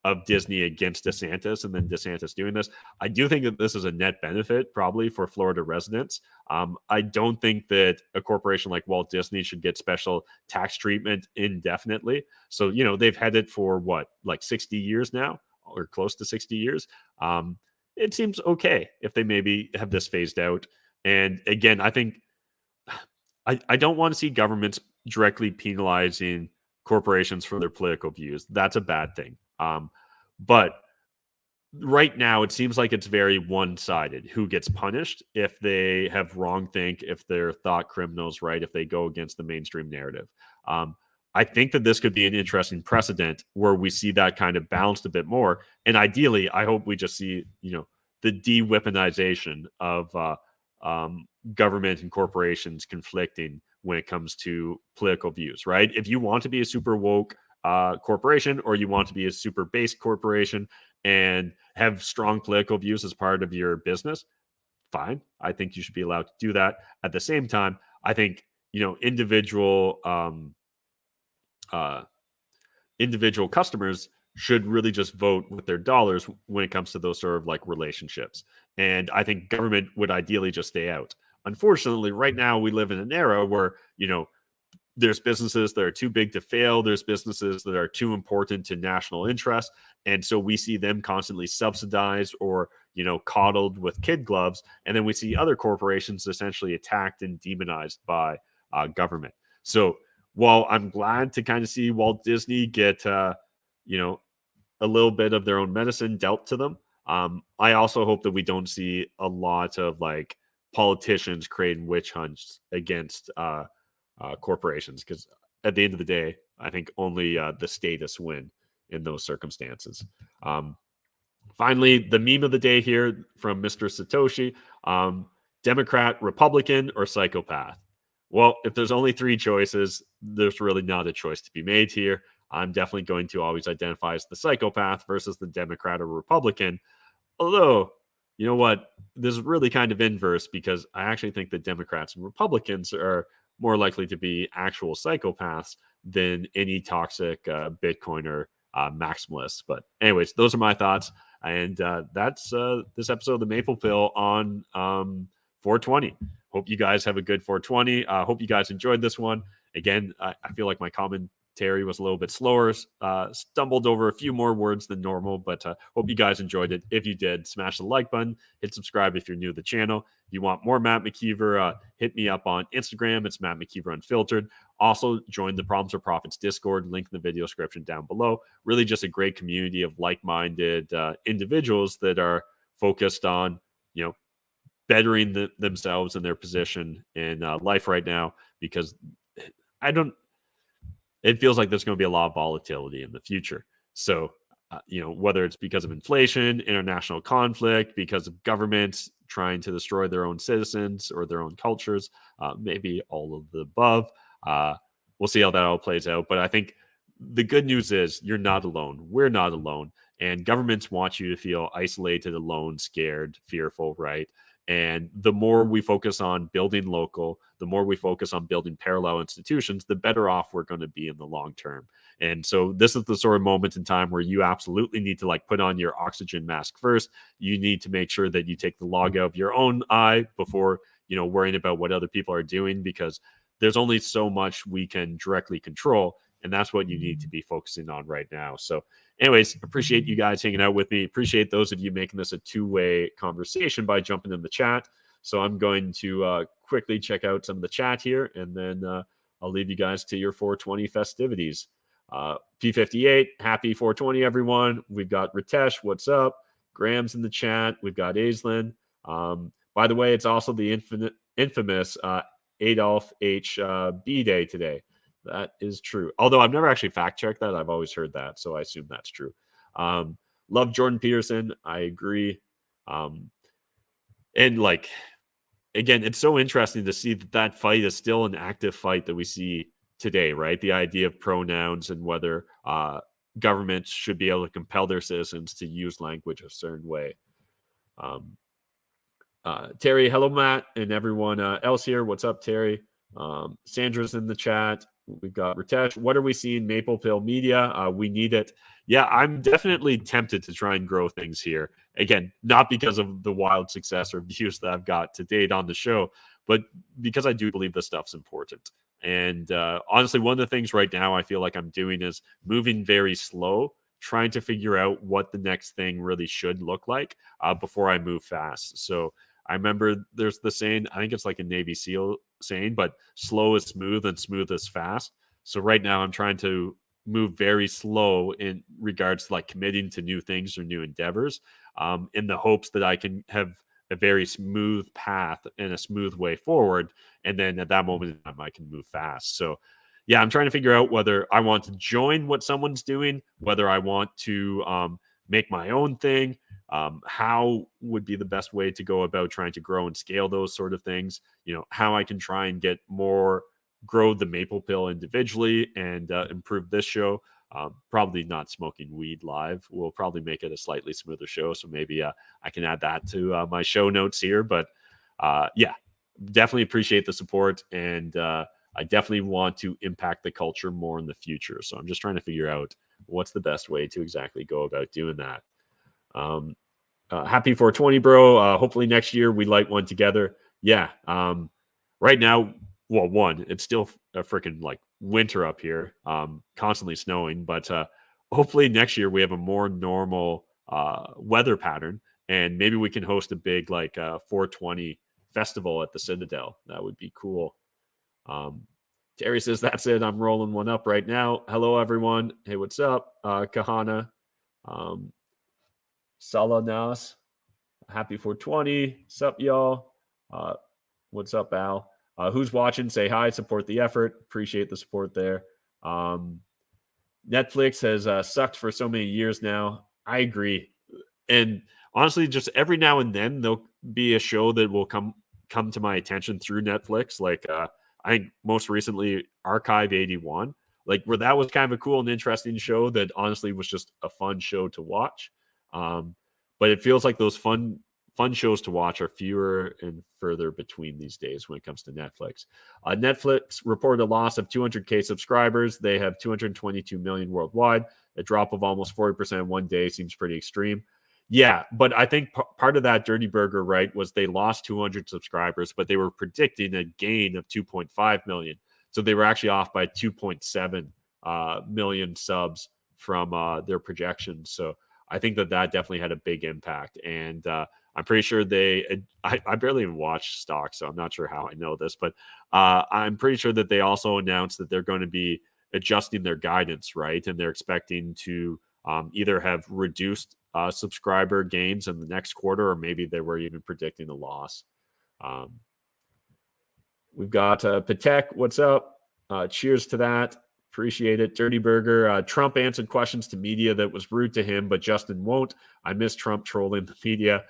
of Disney against DeSantis and then DeSantis doing this. I do think that this is a net benefit probably for Florida residents. I don't think that a corporation like Walt Disney should get special tax treatment indefinitely. So, they've had it for like 60 years now or close to 60 years. It seems okay if they maybe have this phased out. And again, I think I don't want to see governments directly penalizing corporations for their political views. That's a bad thing. But right now, it seems like it's very one-sided who gets punished if they have wrongthink, if they're thought criminals, right? If they go against the mainstream narrative. I think that this could be an interesting precedent where we see that kind of balanced a bit more. And ideally, I hope we just see, the de-weaponization of government and corporations conflicting when it comes to political views, right? If you want to be a super woke corporation, or you want to be a super based corporation and have strong political views as part of your business, fine. I think you should be allowed to do that. At the same time, I think individual customers should really just vote with their dollars when it comes to those sort of like relationships. And I think government would ideally just stay out. Unfortunately, right now we live in an era where there's businesses that are too big to fail. There's businesses that are too important to national interest. And so we see them constantly subsidized or, coddled with kid gloves. And then we see other corporations essentially attacked and demonized by government. So while I'm glad to kind of see Walt Disney get, a little bit of their own medicine dealt to them, I also hope that we don't see a lot of like politicians creating witch hunts against corporations, because at the end of the day, I think only the statists win in those circumstances. Finally, the meme of the day here from Mr. Satoshi: Democrat, Republican, or psychopath? Well, if there's only three choices, there's really not a choice to be made here. I'm definitely going to always identify as the psychopath versus the Democrat or Republican. Although, you know what? This is really kind of inverse, because I actually think that Democrats and Republicans are more likely to be actual psychopaths than any toxic Bitcoiner maximalists. But anyways, those are my thoughts. And that's this episode of the Maple Pill on 420. Hope you guys have a good 420. Hope you guys enjoyed this one. Again, I feel like my commentary was a little bit slower, stumbled over a few more words than normal, but hope you guys enjoyed it. If you did, smash the like button, hit subscribe if you're new to the channel. If you want more Matt McKeever, hit me up on Instagram. It's Matt McKeever Unfiltered. Also, join the Problems or Profits Discord, link in the video description down below. Really just a great community of like-minded individuals that are focused on, bettering themselves and their position in life right now, because it feels like there's going to be a lot of volatility in the future. So, whether it's because of inflation, international conflict, because of governments trying to destroy their own citizens or their own cultures, maybe all of the above. We'll see how that all plays out. But I think the good news is you're not alone. We're not alone. And governments want you to feel isolated, alone, scared, fearful, right? And the more we focus on building local, the more we focus on building parallel institutions, the better off we're going to be in the long term. And so this is the sort of moment in time where you absolutely need to like put on your oxygen mask first. You need to make sure that you take the log out of your own eye before, worrying about what other people are doing, because there's only so much we can directly control. And that's what you need to be focusing on right now. So anyways, appreciate you guys hanging out with me. Appreciate those of you making this a two-way conversation by jumping in the chat. So I'm going to quickly check out some of the chat here, and then I'll leave you guys to your 420 festivities. P58, happy 420, everyone. We've got Ritesh, what's up? Graham's in the chat. We've got Aislinn. By the way, it's also the infamous Adolf H. B Day today. That is true. Although I've never actually fact-checked that. I've always heard that, so I assume that's true. Love Jordan Peterson. I agree. And like, again, it's so interesting to see that fight is still an active fight that we see today, right? The idea of pronouns and whether governments should be able to compel their citizens to use language a certain way. Terry, hello, Matt, and everyone else here. What's up, Terry? Sandra's in the chat. We've got Ritesh. What are we seeing? Maple Pill Media. We need it. Yeah, I'm definitely tempted to try and grow things here. Again, not because of the wild success or views that I've got to date on the show, but because I do believe this stuff's important. And honestly, one of the things right now I feel like I'm doing is moving very slow, trying to figure out what the next thing really should look like before I move fast. So I remember there's the saying, I think it's like a Navy SEAL saying, but slow is smooth and smooth is fast. So right now I'm trying to move very slow in regards to like committing to new things or new endeavors, in the hopes that I can have a very smooth path and a smooth way forward. And then at that moment in time, I can move fast. So yeah, I'm trying to figure out whether I want to join what someone's doing, whether I want to make my own thing, how would be the best way to go about trying to grow and scale those sort of things, how I can try and get more, grow the Maple Pill individually and improve this show. Probably not smoking weed live. We'll probably make it a slightly smoother show. So maybe I can add that to my show notes here. But yeah, definitely appreciate the support. And I definitely want to impact the culture more in the future. So I'm just trying to figure out what's the best way to exactly go about doing that. Happy 420, bro. Hopefully next year we light one together. Yeah. Right now, well, one, it's still a freaking like winter up here, constantly snowing, but hopefully next year we have a more normal weather pattern, and maybe we can host a big like 420 festival at the Citadel. That would be cool. Terry says, that's it. I'm rolling one up right now. Hello, everyone. Hey, what's up? Kahana. Salanas. Happy 420. What's up, y'all? What's up, Al? Who's watching? Say hi. Support the effort. Appreciate the support there. Netflix has sucked for so many years now. I agree. And honestly, just every now and then there'll be a show that will come to my attention through Netflix. Like I think most recently Archive 81, like where that was kind of a cool and interesting show that honestly was just a fun show to watch. But it feels like those fun shows to watch are fewer and further between these days when it comes to Netflix. Netflix reported a loss of 200K subscribers. They have 222 million worldwide. A drop of almost 40% in one day seems pretty extreme. Yeah, but I think part of that Dirty Burger, right, was they lost 200 subscribers, but they were predicting a gain of 2.5 million. So they were actually off by 2.7 million subs from their projections. So I think that definitely had a big impact. And I'm pretty sure I barely even watch stock, so I'm not sure how I know this, but I'm pretty sure that they also announced that they're going to be adjusting their guidance, right? And they're expecting to either have reduced subscriber gains in the next quarter, or maybe they were even predicting a loss. We've got Patek. What's up? Cheers to that. Appreciate it. Dirty Burger. Trump answered questions to media that was rude to him, but Justin won't. I miss Trump trolling the media.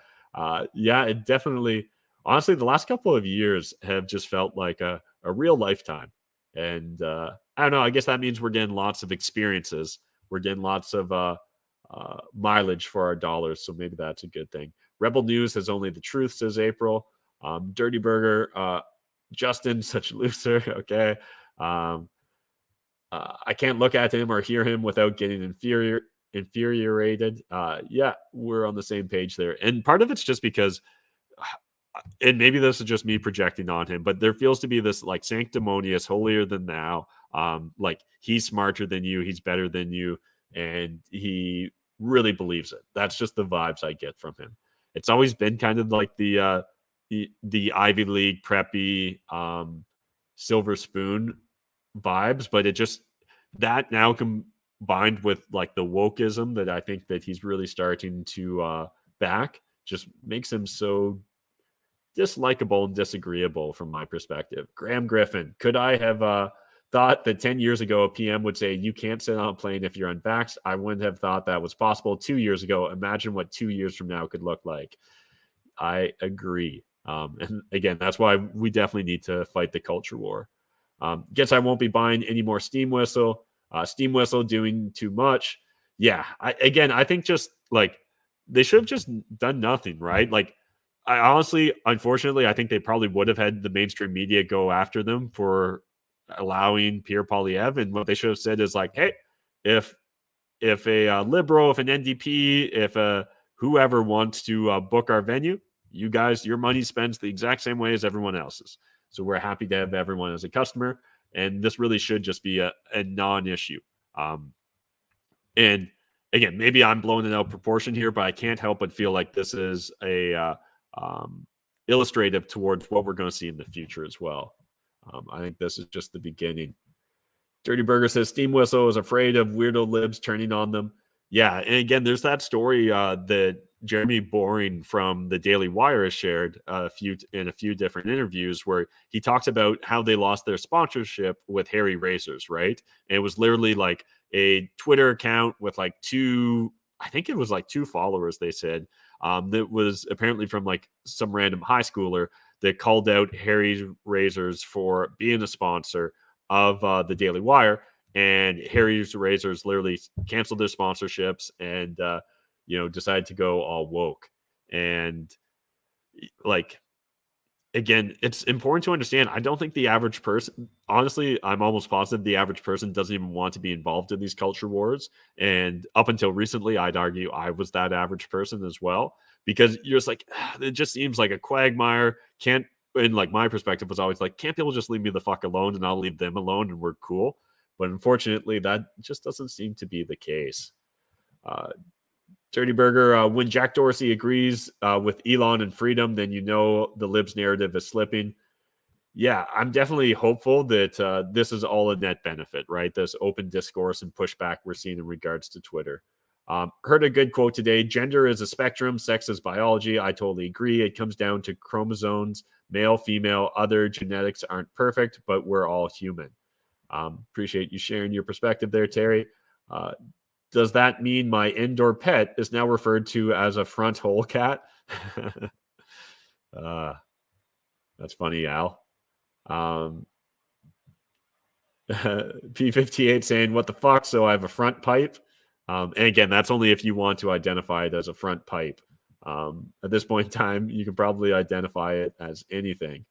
Yeah, it definitely, honestly, the last couple of years have just felt like a real lifetime. And I don't know, I guess that means we're getting lots of experiences. We're getting lots of mileage for our dollars. So maybe that's a good thing. Rebel News has only the truth, says April. Dirty Burger. Justin, such a loser. Okay. I can't look at him or hear him without getting infuriated. Yeah, we're on the same page there. And part of it's just because, and maybe this is just me projecting on him, but there feels to be this like sanctimonious, holier than thou. Like he's smarter than you, he's better than you, and he really believes it. That's just the vibes I get from him. It's always been kind of like the Ivy League preppy silver spoon vibes, but it just that now combined with like the wokeism that I think that he's really starting to back just makes him so dislikable and disagreeable from my perspective. Graham Griffin, could I have thought that 10 years ago a PM would say you can't sit on a plane if you're unvaxxed? I wouldn't have thought that was possible 2 years ago. Imagine what 2 years from now could look like. I agree. And again, that's why we definitely need to fight the culture war. Guess I won't be buying any more Steam Whistle. Steam Whistle doing too much. Yeah, I think just like they should have just done nothing, right? Like, I honestly, unfortunately, I think they probably would have had the mainstream media go after them for allowing Pierre Poilievre. And what they should have said is like, hey, if a liberal, if an NDP, if whoever wants to book our venue, you guys, your money spends the exact same way as everyone else's. So we're happy to have everyone as a customer. And this really should just be a non-issue. And again, maybe I'm blowing it out of proportion here, but I can't help but feel like this is a illustrative towards what we're going to see in the future as well. I think this is just the beginning. Dirty Burger says Steam Whistle is afraid of weirdo libs turning on them. Yeah, and again, there's that story that Jeremy Boring from the Daily Wire has shared in a few different interviews where he talks about how they lost their sponsorship with Harry Razors, right? And it was literally like a Twitter account with like two followers, they said, that was apparently from like some random high schooler that called out Harry's Razors for being a sponsor of the Daily Wire. And Harry's Razors literally canceled their sponsorships and, decided to go all woke. And like, again, it's important to understand. I don't think the average person, honestly, I'm almost positive the average person doesn't even want to be involved in these culture wars. And up until recently, I'd argue I was that average person as well, because you're just like, it just seems like a quagmire. And like my perspective was always like, can't people just leave me the fuck alone and I'll leave them alone and we're cool? But unfortunately, that just doesn't seem to be the case. Dirty Burger, when Jack Dorsey agrees with Elon and freedom, then the libs narrative is slipping. Yeah, I'm definitely hopeful that this is all a net benefit, right? This open discourse and pushback we're seeing in regards to Twitter. Heard a good quote today. Gender is a spectrum. Sex is biology. I totally agree. It comes down to chromosomes, male, female, other genetics aren't perfect, but we're all human. Appreciate you sharing your perspective there, Terry. Does that mean my indoor pet is now referred to as a front hole cat? That's funny, Al. P58 saying, what the fuck? So I have a front pipe. And again, that's only if you want to identify it as a front pipe. At this point in time, you can probably identify it as anything.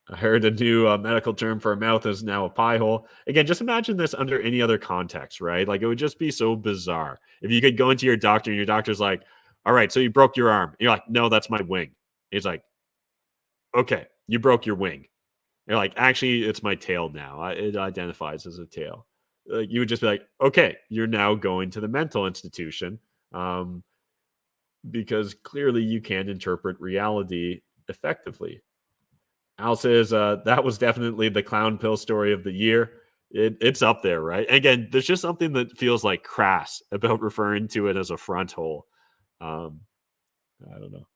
I heard a new medical term for a mouth is now a pie hole. Again, just imagine this under any other context, right? Like, it would just be so bizarre. If you could go into your doctor and your doctor's like, all right, so you broke your arm. And you're like, no, that's my wing. He's like, okay, you broke your wing. You're like, actually, it's my tail now. It identifies as a tail. You would just be like, okay, you're now going to the mental institution because clearly you can't interpret reality effectively. Al says that was definitely the clown pill story of the year. It's up there, right? And again, there's just something that feels like crass about referring to it as a front hole. I don't know.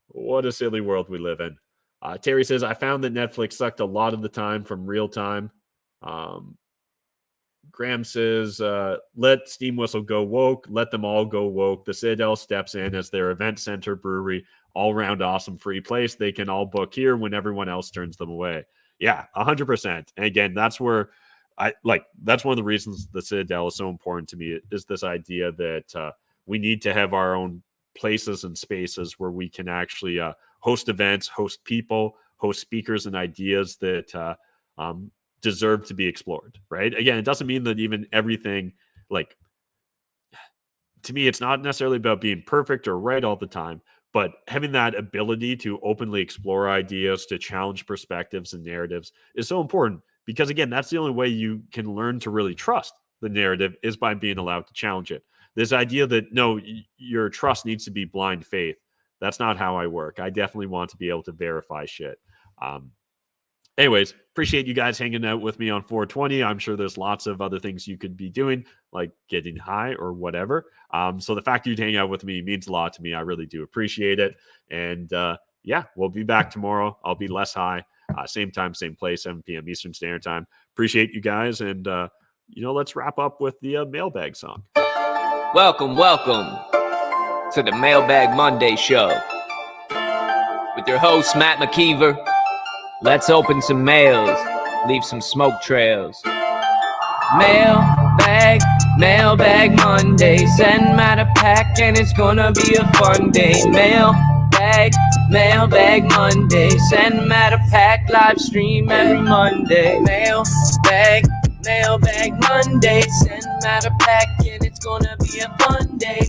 What a silly world we live in. Terry says, I found that Netflix sucked a lot of the time from real time. Graham says, let Steam Whistle go woke. Let them all go woke. The Citadel steps in as their event center brewery. All-round awesome free place. They can all book here when everyone else turns them away. Yeah, 100%. And again, that's where that's one of the reasons the Citadel is so important to me, is this idea that we need to have our own places and spaces where we can actually host events, host people, host speakers and ideas that deserve to be explored, right? Again, it doesn't mean that even everything, like, to me, it's not necessarily about being perfect or right all the time, but having that ability to openly explore ideas, to challenge perspectives and narratives is so important, because again, that's the only way you can learn to really trust the narrative, is by being allowed to challenge it. This idea that, no, your trust needs to be blind faith, that's not how I work. I definitely want to be able to verify shit. Anyways, appreciate you guys hanging out with me on 420. I'm sure there's lots of other things you could be doing, like getting high or whatever. So the fact you'd hang out with me means a lot to me. I really do appreciate it. And yeah, we'll be back tomorrow. I'll be less high. Same time, same place, 7 p.m. Eastern Standard Time. Appreciate you guys. And, let's wrap up with the mailbag song. Welcome to the Mailbag Monday show with your host, Matt McKeever. Let's open some mails, leave some smoke trails. Mailbag Monday. Send Matt a pack and it's gonna be a fun day. Mailbag Monday. Send Matt a pack, live stream every Monday. Mailbag Monday. Send Matt a pack and it's gonna be a fun day.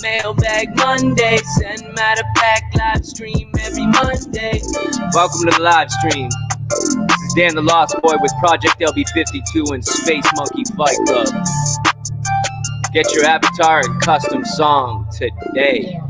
Mailbag Monday. Send Matt a pack, live stream every Monday. Welcome to the live stream. This is Dan the Lost Boy with Project LB52 and Space Monkey Fight Club. Get your avatar and custom song today.